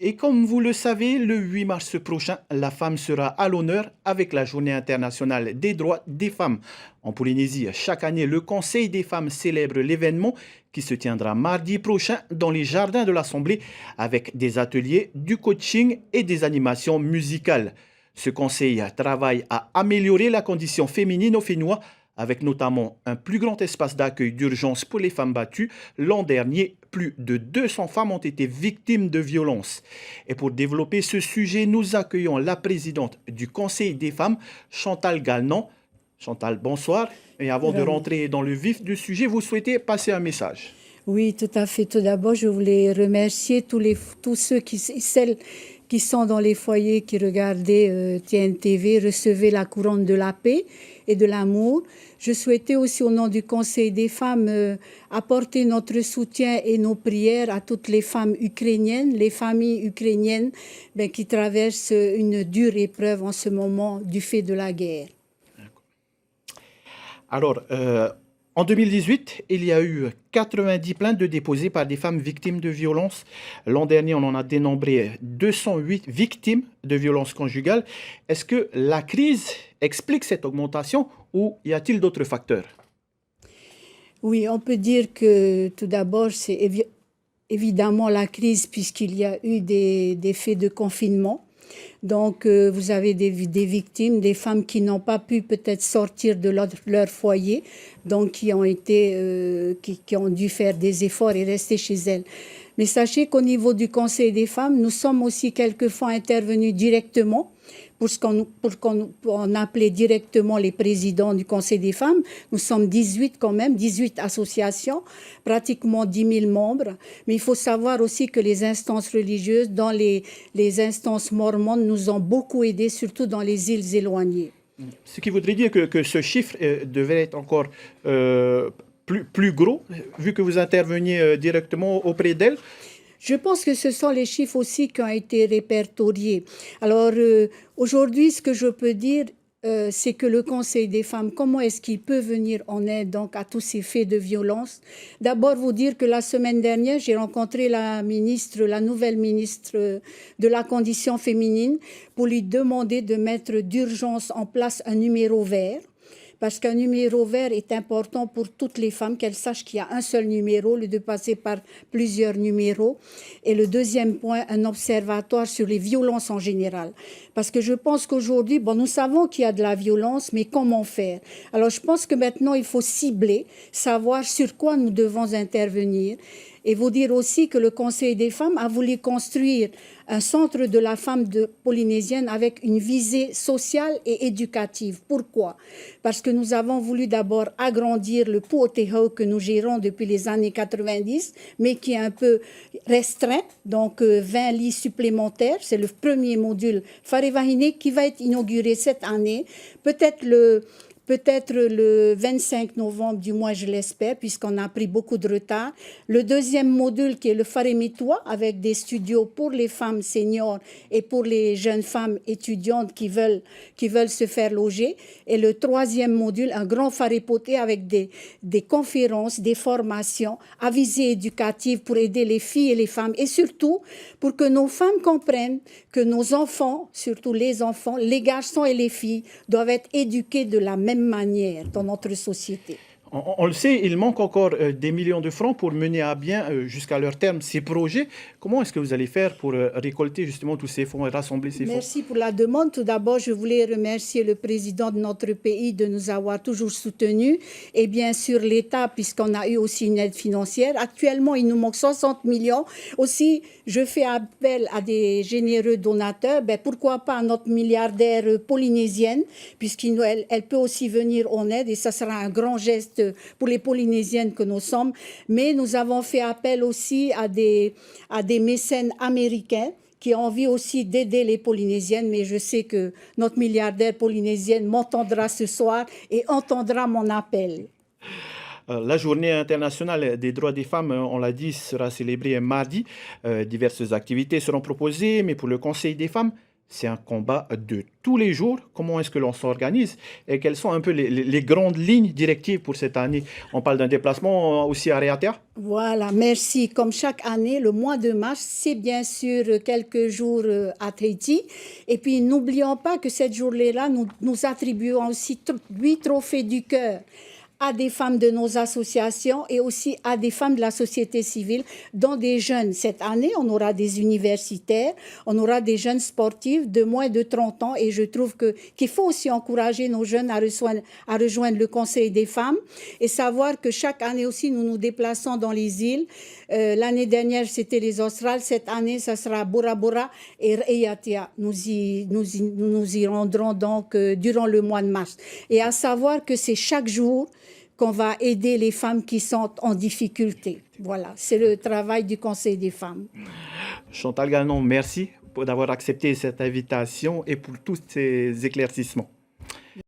Et comme vous le savez, le 8 mars prochain, la femme sera à l'honneur avec la Journée internationale des droits des femmes. En Polynésie, chaque année, le Conseil des femmes célèbre l'événement qui se tiendra mardi prochain dans les jardins de l'Assemblée avec des ateliers, du coaching et des animations musicales. Ce conseil travaille à améliorer la condition féminine au Fénois avec notamment un plus grand espace d'accueil d'urgence pour les femmes battues. L'an dernier, plus de 200 femmes ont été victimes de violences. Et pour développer ce sujet, nous accueillons la présidente du Conseil des femmes, Chantal Galnan. Chantal, bonsoir. Et avant de rentrer dans le vif du sujet, vous souhaitez passer un message? Oui, tout à fait. Tout d'abord, je voulais remercier tous ceux celles qui sont dans les foyers, qui regardaient TNTV, recevaient la couronne de la paix et de l'amour. Je souhaitais aussi, au nom du Conseil des femmes, apporter notre soutien et nos prières à toutes les femmes ukrainiennes, les familles ukrainiennes qui traversent une dure épreuve en ce moment du fait de la guerre. Alors, en 2018, il y a eu 90 plaintes déposées par des femmes victimes de violences. L'an dernier, on en a dénombré 208 victimes de violences conjugales. Est-ce que la crise explique cette augmentation ou y a-t-il d'autres facteurs? Oui, on peut dire que tout d'abord, c'est évidemment la crise puisqu'il y a eu des faits de confinement. Donc, vous avez des victimes, des femmes qui n'ont pas pu peut-être sortir de leur foyer, donc qui ont dû faire des efforts et rester chez elles. Mais sachez qu'au niveau du Conseil des femmes, nous sommes aussi quelquefois intervenus directement pour qu'on appelait directement les présidents du Conseil des femmes. Nous sommes 18 quand même, 18 associations, pratiquement 10 000 membres. Mais il faut savoir aussi que les instances religieuses, dans les instances mormones, nous ont beaucoup aidés, surtout dans les îles éloignées. Ce qui voudrait dire que ce chiffre devrait être encore plus gros, vu que vous interveniez directement auprès d'elles. Je pense que ce sont les chiffres aussi qui ont été répertoriés. Alors, aujourd'hui, ce que je peux dire, c'est que le Conseil des femmes, comment est-ce qu'il peut venir en aide donc à tous ces faits de violence? D'abord, vous dire que la semaine dernière, j'ai rencontré la nouvelle ministre de la Condition féminine, pour lui demander de mettre d'urgence en place un numéro vert. Parce qu'un numéro vert est important pour toutes les femmes, qu'elles sachent qu'il y a un seul numéro, au lieu de passer par plusieurs numéros. Et le deuxième point, un observatoire sur les violences en général. Parce que je pense qu'aujourd'hui, nous savons qu'il y a de la violence, mais comment faire? Alors je pense que maintenant, il faut cibler, savoir sur quoi nous devons intervenir. Et vous dire aussi que le Conseil des femmes a voulu construire un centre de la femme polynésienne avec une visée sociale et éducative. Pourquoi? Parce que nous avons voulu d'abord agrandir le Puoteho que nous gérons depuis les années 90, mais qui est un peu restreint, donc 20 lits supplémentaires. C'est le premier module Farevahine qui va être inauguré cette année. Peut-être le 25 novembre, du moins je l'espère, puisqu'on a pris beaucoup de retard. Le deuxième module qui est le Faremitoa, avec des studios pour les femmes seniors et pour les jeunes femmes étudiantes qui veulent se faire loger. Et le troisième module, un grand Farepoté avec des conférences, des formations à visée éducative pour aider les filles et les femmes. Et surtout, pour que nos femmes comprennent que nos enfants, surtout les enfants, les garçons et les filles, doivent être éduqués de la même manière dans notre société. On le sait, il manque encore des millions de francs pour mener à bien jusqu'à leur terme ces projets. Comment est-ce que vous allez faire pour récolter justement tous ces fonds et rassembler ces fonds? Merci pour la demande. Tout d'abord, je voulais remercier le président de notre pays de nous avoir toujours soutenus et bien sûr l'État puisqu'on a eu aussi une aide financière. Actuellement, il nous manque 60 millions. Aussi, je fais appel à des généreux donateurs. Pourquoi pas à notre milliardaire polynésienne puisqu'elle peut aussi venir en aide et ça sera un grand geste pour les Polynésiennes que nous sommes, mais nous avons fait appel aussi à des mécènes américains qui ont envie aussi d'aider les Polynésiennes, mais je sais que notre milliardaire polynésienne m'entendra ce soir et entendra mon appel. La journée internationale des droits des femmes, on l'a dit, sera célébrée mardi. Diverses activités seront proposées, mais pour le Conseil des femmes, C'est un combat de tous les jours. Comment est-ce que l'on s'organise et quelles sont un peu les grandes lignes directives pour cette année? On parle d'un déplacement aussi à Réater? Voilà, merci. Comme chaque année, le mois de mars, c'est bien sûr quelques jours à Tahiti. Et puis, n'oublions pas que cette journée-là, nous attribuons aussi 8 trophées du cœur à des femmes de nos associations et aussi à des femmes de la société civile, dont des jeunes. Cette année, on aura des universitaires, on aura des jeunes sportifs de moins de 30 ans et je trouve qu'il faut aussi encourager nos jeunes à rejoindre le Conseil des femmes et savoir que chaque année aussi, nous nous déplaçons dans les îles. L'année dernière, c'était les Australes. Cette année, ça sera Bora Bora et Raiatea. Nous y rendrons donc durant le mois de mars. Et à savoir que c'est chaque jour qu'on va aider les femmes qui sont en difficulté. Voilà, c'est le travail du Conseil des femmes. Chantal Ganon, merci d'avoir accepté cette invitation et pour tous ces éclaircissements.